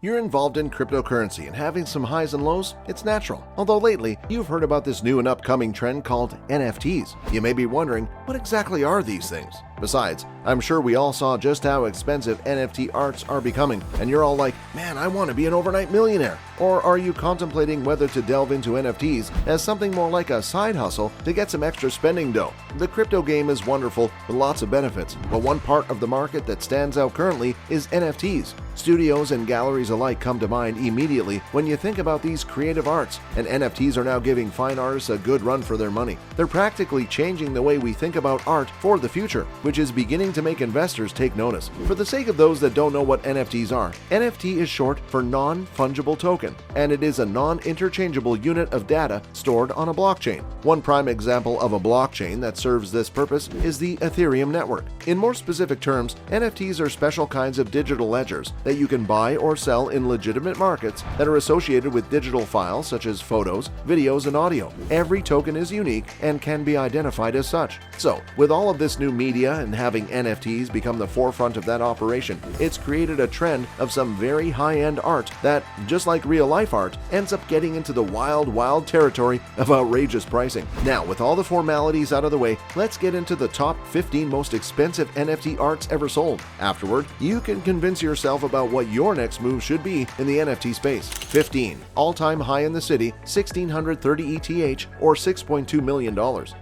You're involved in cryptocurrency and having some highs and lows, it's natural. Although lately, you've heard about this new and upcoming trend called NFTs. You may be wondering, what exactly are these things? Besides, I'm sure we all saw just how expensive NFT arts are becoming, and you're all like, man, I want to be an overnight millionaire. Or are you contemplating whether to delve into NFTs as something more like a side hustle to get some extra spending dough? The crypto game is wonderful with lots of benefits, but one part of the market that stands out currently is NFTs. Studios and galleries alike come to mind immediately when you think about these creative arts, and NFTs are now giving fine artists a good run for their money. They're practically changing the way we think about art for the future, which is beginning to make investors take notice. For the sake of those that don't know what NFTs are, NFT is short for non-fungible token, and it is a non-interchangeable unit of data stored on a blockchain. One prime example of a blockchain that serves this purpose is the Ethereum network. In more specific terms, NFTs are special kinds of digital ledgers that you can buy or sell in legitimate markets that are associated with digital files such as photos, videos, and audio. Every token is unique and can be identified as such. So, with all of this new media and having NFTs become the forefront of that operation, it's created a trend of some very high-end art that, just like real-life art, ends up getting into the wild territory of outrageous pricing. Now, with all the formalities out of the way, let's get into the top 15 most expensive NFT arts ever sold. Afterward, you can convince yourself about what your next move should be in the NFT space. 15. All-time high in the city, 1,630 ETH or $6.2 million.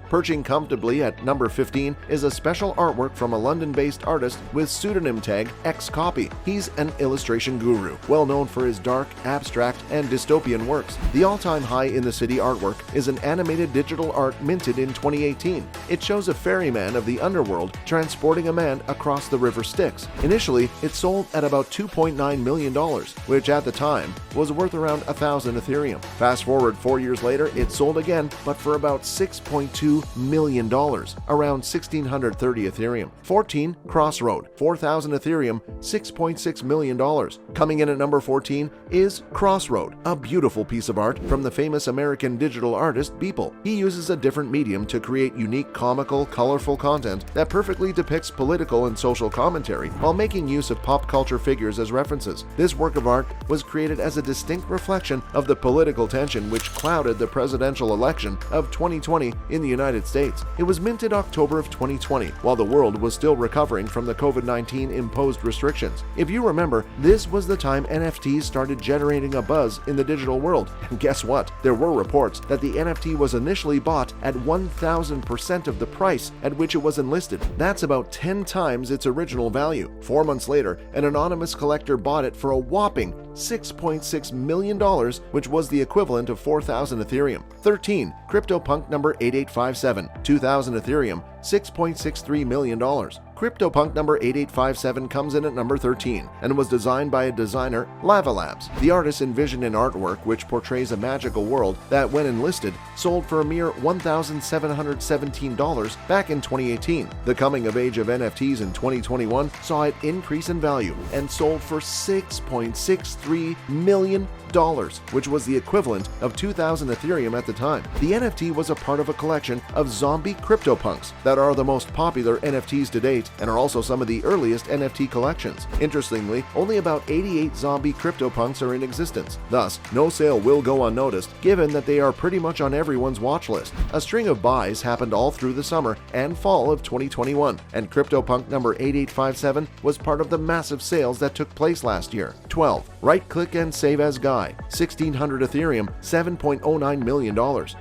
Perching comfortably at number 15 is a special artwork from a London-based artist with pseudonym tag XCOPY. He's an illustration guru, well known for his dark, abstract, and dystopian works. The all-time high in the city artwork is an animated digital art minted in 2018. It shows a ferryman of the underworld transporting a man across the river Styx. Initially, it sold at about $2.9 million, which at the time was worth around 1,000 Ethereum. Fast forward 4 years later, it sold again, but for about $6.2 million, around 1,630 Ethereum. 14. Crossroad, 4,000 Ethereum, $6.6 million. Coming in at number 14 is Crossroad, a beautiful piece of art from the famous American digital artist Beeple. He uses a different medium to create unique, comical, colorful content that perfectly depicts political and social commentary while making use of pop culture figures as references. This work of art was created as a distinct reflection of the political tension which clouded the presidential election of 2020 in the United States. It was minted October of 2020, while the world was still recovering from the COVID-19 imposed restrictions. If you remember, this was the time NFTs started generating a buzz in the digital world. And guess what? There were reports that the NFT was initially bought at 1,000% of the price at which it was enlisted. That's about 10 times its original value. 4 months later, an anonymous collector bought it for a whopping $6.6 million, which was the equivalent of 4,000 Ethereum. 13. CryptoPunk number 8857, 2,000 Ethereum, $6.63 million. CryptoPunk number 8857 comes in at number 13 and was designed by a designer, Lava Labs. The artist envisioned an artwork which portrays a magical world that, when enlisted, sold for a mere $1,717 back in 2018. The coming of age of NFTs in 2021 saw it increase in value and sold for $6.63 million, which was the equivalent of 2,000 Ethereum at the time. The NFT was a part of a collection of zombie CryptoPunks that are the most popular NFTs to date and are also some of the earliest NFT collections. Interestingly, only about 88 zombie CryptoPunks are in existence. Thus, no sale will go unnoticed, given that they are pretty much on everyone's watch list. A string of buys happened all through the summer and fall of 2021, and CryptoPunk number 8857 was part of the massive sales that took place last year. 12. Right-click and save as guy, 1,600 Ethereum, $7.09 million.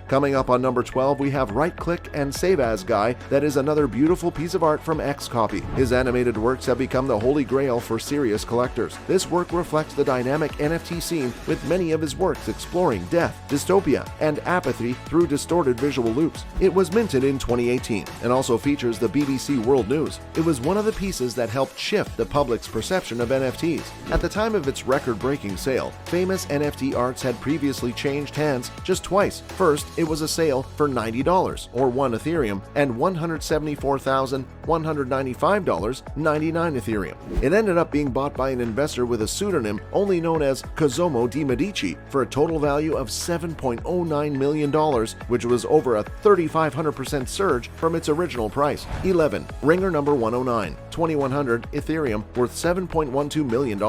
Coming up on number 12, we have Right-click and save as guy that is another beautiful piece of art from XCOPY. His animated works have become the holy grail for serious collectors. This work reflects the dynamic NFT scene, with many of his works exploring death, dystopia, and apathy through distorted visual loops. It was minted in 2018 and also features the BBC World News. It was one of the pieces that helped shift the public's perception of NFTs. At the time of its record-breaking sale, famous NFT arts had previously changed hands just twice. First, it was a sale for $90 or 1 Ethereum and $174,195.99 Ethereum. It ended up being bought by an investor with a pseudonym only known as Cosimo di Medici for a total value of $7.09 million, which was over a 3,500% surge from its original price. 11. Ringer number 109, 2,100 Ethereum, worth $7.12 million.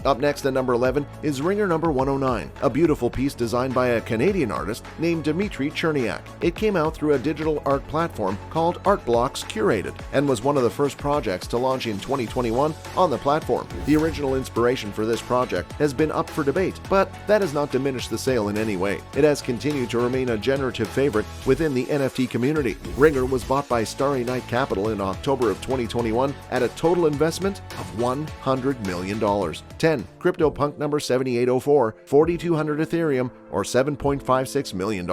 Up next at number 11 is Ringer number 109, a beautiful piece designed by a Canadian artist named Dmitry Cherniak. It came out through a digital art platform called Artblocks Curated and was one of the first projects to launch in 2021 on the platform. The original inspiration for this project has been up for debate, but that has not diminished the sale in any way. It has continued to remain a generative favorite within the NFT community. Ringer was bought by Starry Night Capital in October of 2021 at a total investment of $100 million. 10. CryptoPunk number 7804, 4,200 Ethereum or $7.56 million.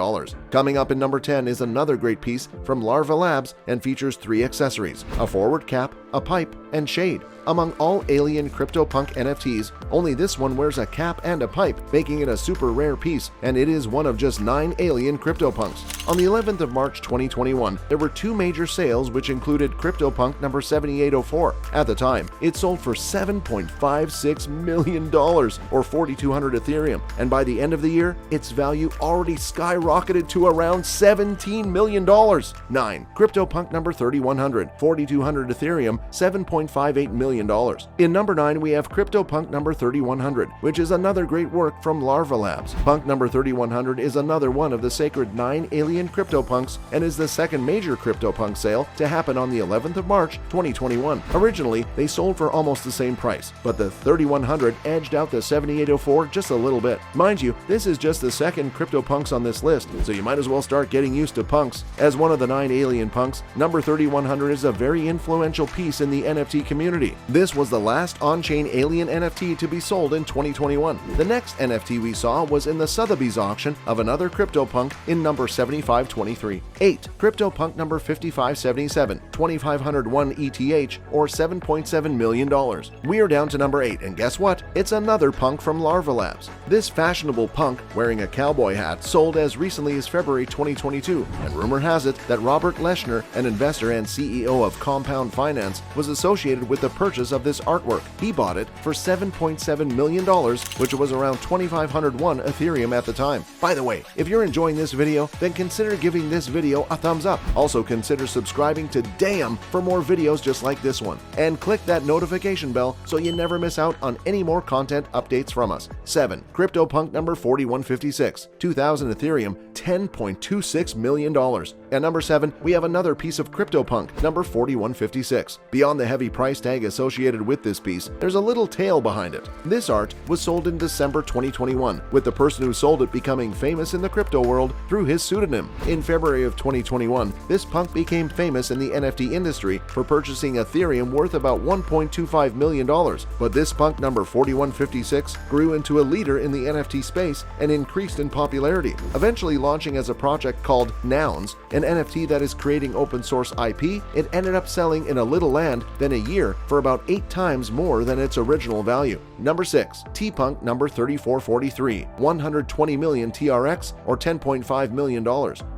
Coming up in number 10 is another great piece from Larva Labs and features 3 accessories: a forward cap, a pipe, and shade. Among all alien CryptoPunk NFTs, only this one wears a cap and a pipe, making it a super rare piece, and it is one of just 9 alien CryptoPunks. On the 11th of March 2021, there were 2 major sales which included CryptoPunk number 7804. At the time, it sold for $7.56 million or 4,200 Ethereum, and by the end of the year, its value already skyrocketed to around $17 million. 9. CryptoPunk number 3100, 4,200 Ethereum, $7.58 million. In number 9, we have CryptoPunk number 3100, which is another great work from Larva Labs. Punk number 3100 is another one of the sacred 9 alien CryptoPunks and is the second major CryptoPunk sale to happen on the 11th of March 2021. Originally, they sold for almost the same price, but the 3100 edged out the 7804 just a little bit. Mind you, this is just the second CryptoPunks on this list, so you might as well start getting used to punks. As one of the 9 alien punks, number 3100 is a very influential piece in the NFT community. This was the last on-chain alien NFT to be sold in 2021. The next NFT we saw was in the Sotheby's auction of another CryptoPunk in number 7523. 8. CryptoPunk number 5577, 2501 ETH or $7.7 million. We are down to number 8, and guess what? It's another punk from Larva Labs. This fashionable punk wearing a cowboy hat sold as recently as February 2022, and rumor has it that Robert Leshner, an investor and CEO of Compound Finance, was associated with the purchase of this artwork. He bought it for $7.7 million, which was around 2,501 Ethereum at the time. By the way, if you're enjoying this video, then consider giving this video a thumbs up. Also consider subscribing to Dayum for more videos just like this one. And click that notification bell so you never miss out on any more content updates from us. 7. CryptoPunk number 4156, 2,000 Ethereum, $10.26 million. At number 7, we have another piece of CryptoPunk, number 4156. Beyond the heavy price tag associated with this piece, there's a little tale behind it. This art was sold in December 2021, with the person who sold it becoming famous in the crypto world through his pseudonym. In February of 2021, this punk became famous in the NFT industry for purchasing Ethereum worth about $1.25 million, but this punk number 4156 grew into a leader in the NFT space and increased in popularity, eventually launching as a project called Nouns, an NFT that is creating open source IP. It ended up selling in a little land than a year for about 8 times more than its original value. Number 6. TPUNK number 3443, 120 million TRX or $10.5 million.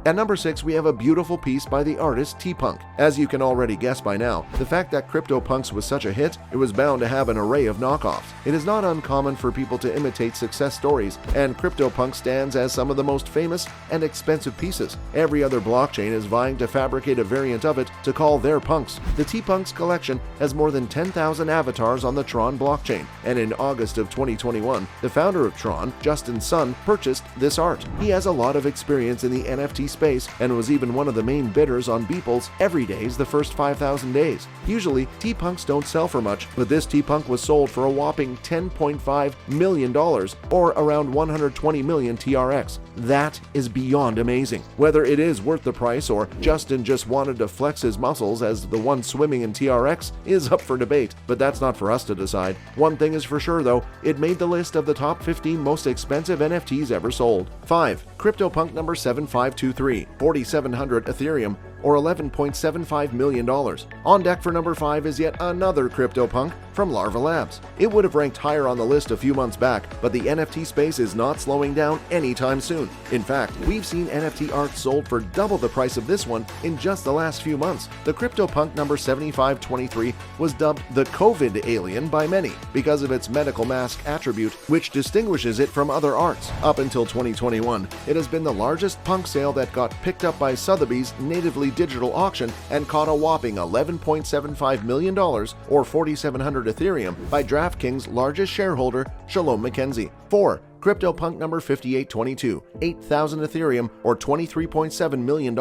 At number 6, we have a beautiful piece by the artist TPUNK. As you can already guess by now, the fact that CryptoPunks was such a hit, it was bound to have an array of knockoffs. It is not uncommon for people to imitate success stories, and CryptoPunk stands as some of the most famous and expensive pieces. Every other blockchain is vying to fabricate a variant of it to call their punks. The TPUNK's collection has more than 10,000 avatars on the Tron blockchain, and in August of 2021, the founder of Tron, Justin Sun, purchased this art. He has a lot of experience in the NFT space and was even one of the main bidders on Beeple's Every Days the first 5,000 days. Usually, TPUNKs don't sell for much, but this TPUNK was sold for a whopping $10.5 million or around 120 million TRX. That is beyond amazing. Whether it is worth the price or Justin just wanted to flex his muscles as the one swimming in TRX is up for debate, but that's not for us to decide. One thing is for sure though, it made the list of the top 15 most expensive NFTs ever sold. 5. CryptoPunk number 7523, 4,700 Ethereum or $11.75 million. On deck for number 5 is yet another CryptoPunk from Larva Labs. It would have ranked higher on the list a few months back, but the NFT space is not slowing down anytime soon. In fact, we've seen NFT art sold for double the price of this one in just the last few months. The CryptoPunk number 7523 was dubbed the COVID alien by many because of its medical mask attribute, which distinguishes it from other arts. Up until 2021, it has been the largest punk sale that got picked up by Sotheby's natively digital auction and caught a whopping $11.75 million or 4,700 Ethereum by DraftKings' largest shareholder, Shalom McKenzie. 4. CryptoPunk number 5822, 8,000 Ethereum or $23.7 million.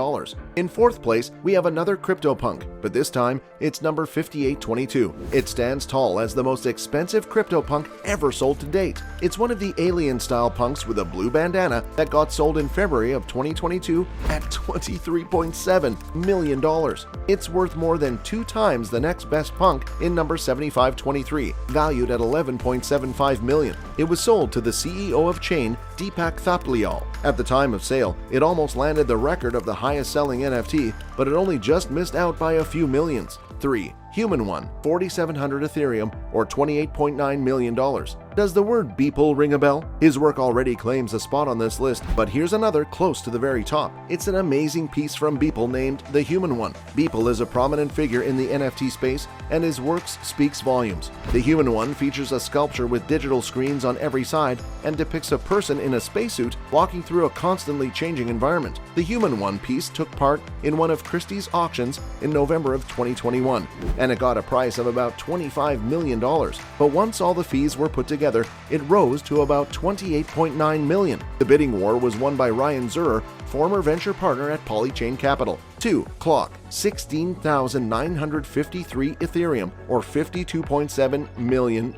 In fourth place, we have another CryptoPunk, but this time it's number 5822. It stands tall as the most expensive CryptoPunk ever sold to date. It's one of the alien-style punks with a blue bandana that got sold in February of 2022 at $23.7 million. It's worth more than 2 times the next best punk in number 7523, valued at $11.75 million. It was sold to the CEO of Chain, Deepak. At the time of sale, it almost landed the record of the highest-selling NFT, but it only just missed out by a few millions. 3. Human One, 4,700 Ethereum or $28.9 million. Does the word Beeple ring a bell? His work already claims a spot on this list, but here's another close to the very top. It's an amazing piece from Beeple named The Human One. Beeple is a prominent figure in the NFT space, and his works speaks volumes. The Human One features a sculpture with digital screens on every side and depicts a person in a spacesuit walking through a constantly changing environment. The Human One piece took part in one of Christie's auctions in November of 2021, and it got a price of about $25 million. But once all the fees were put together, it rose to about $28.9 million. The bidding war was won by Ryan Zurer, former venture partner at Polychain Capital. 2. Clock, 16,953 Ethereum or $52.7 million.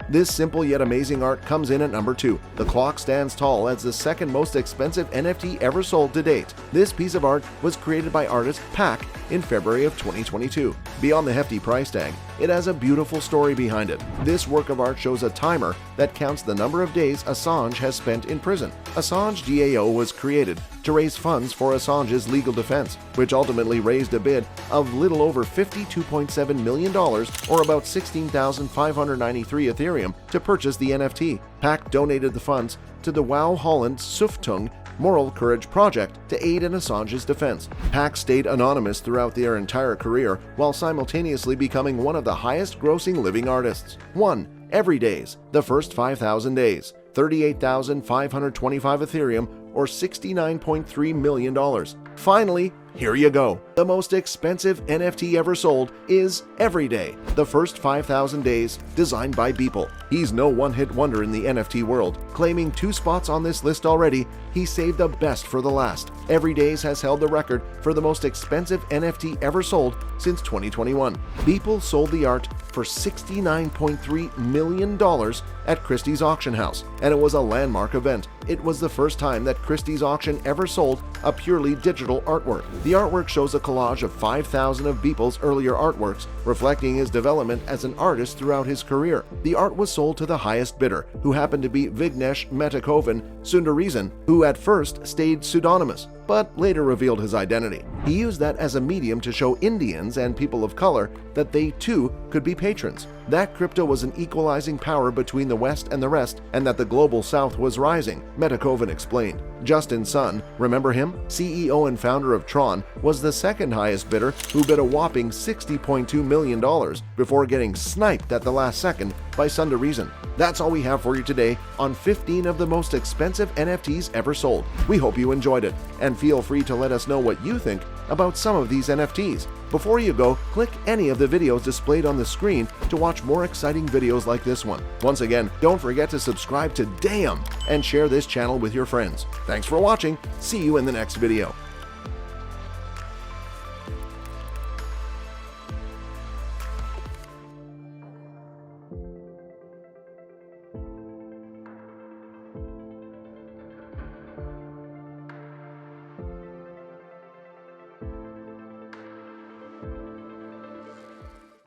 This simple yet amazing art comes in at number 2. The clock stands tall as the second most expensive NFT ever sold to date. This piece of art was created by artist Pack in February of 2022. Beyond the hefty price tag, it has a beautiful story behind it. This work of art shows a timer that counts the number of days Assange has spent in prison. Assange DAO was created to raise funds for Assange's legal defense, which ultimately raised a bid of little over $52.7 million or about 16,593 Ethereum to purchase the NFT. Pack donated the funds to the Wow Holland Suftung Moral Courage Project to aid in Assange's defense. Pack stayed anonymous throughout their entire career while simultaneously becoming one of the highest-grossing living artists. 1. Everydays, the first 5,000 days, 38,525 Ethereum or $69.3 million. Finally, here you go. The most expensive NFT ever sold is Everyday, the first 5,000 days, designed by Beeple. He's no one-hit wonder in the NFT world. Claiming 2 spots on this list already, he saved the best for the last. Everydays has held the record for the most expensive NFT ever sold since 2021. Beeple sold the art for $69.3 million at Christie's auction house, and it was a landmark event. It was the first time that Christie's auction ever sold a purely digital artwork. The artwork shows a collage of 5,000 of Beeple's earlier artworks, reflecting his development as an artist throughout his career. The art was sold to the highest bidder, who happened to be Vignesh Metakovan Sundaresan, who at first stayed pseudonymous, but later revealed his identity. He used that as a medium to show Indians and people of color that they too could be patrons, that crypto was an equalizing power between the West and the rest, and that the global South was rising, Metakovan explained. Justin Sun, remember him? CEO and founder of Tron, was the second highest bidder, who bid a whopping $60.2 million before getting sniped at the last second by Sundaresan. That's all we have for you today on 15 of the most expensive NFTs ever sold. We hope you enjoyed it, and feel free to let us know what you think about some of these NFTs. Before you go, click any of the videos displayed on the screen to watch more exciting videos like this one. Once again, don't forget to subscribe to Dayum and share this channel with your friends. Thanks for watching. See you in the next video.